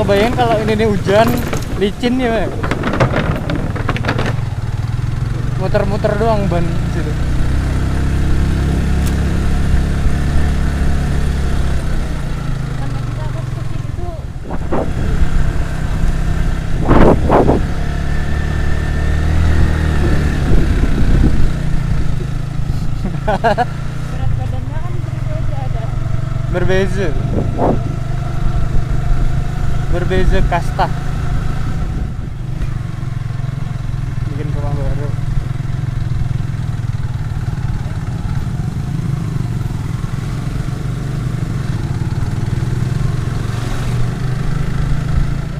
kebayang kalau ini hujan, licin ya, muter-muter doang ban situ. Berat badannya kan berbeda, berbeda kasta. Bikin rumah baru.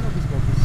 Bagus-bagus.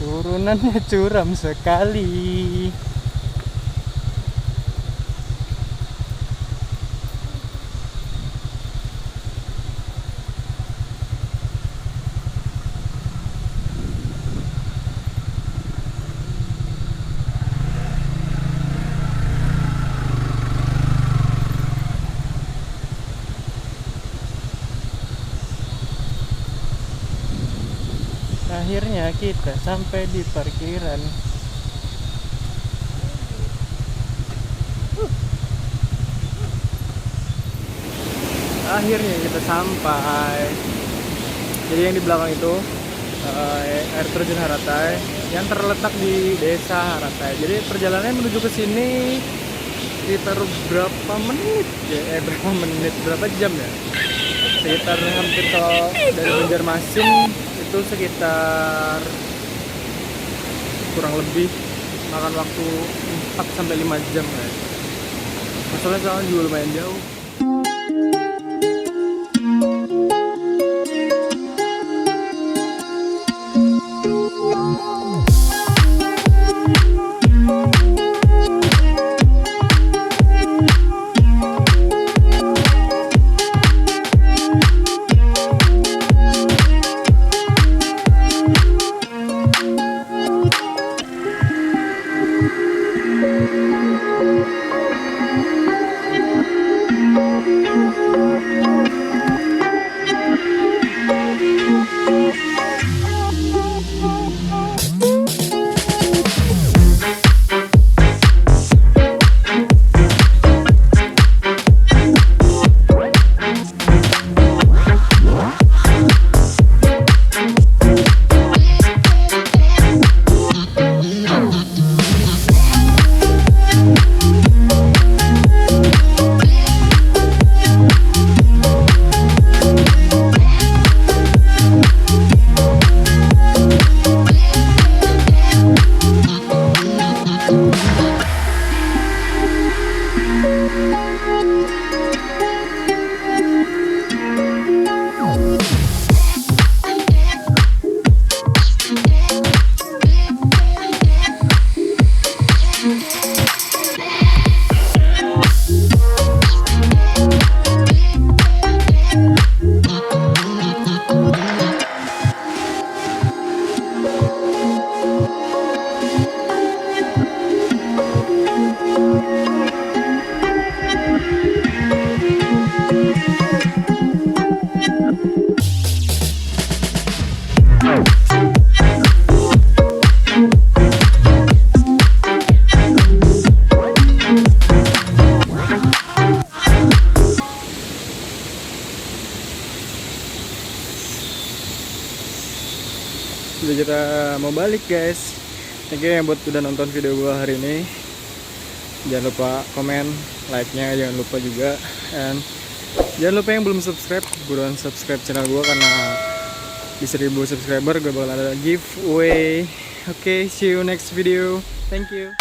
Turunannya curam sekali. Akhirnya kita sampai di parkiran. Akhirnya kita sampai. Jadi yang di belakang itu air terjun Haratai yang terletak di desa Haratai. Jadi perjalanan menuju ke sini sekitar berapa menit ya? Berapa jam ya? Sekitar hampir kalau dari Banjarmasin itu sekitar kurang lebih makan waktu 4-5 jam guys. Masalahnya soalnya juga lumayan jauh. Udah kita mau balik guys. Thank you yang buat udah nonton video gua hari ini. Jangan lupa komen, like-nya jangan lupa juga. And jangan lupa yang belum subscribe, buruan subscribe channel gua karena di 1000 subscriber gue bakal ada giveaway. Oke, see you next video. Thank you.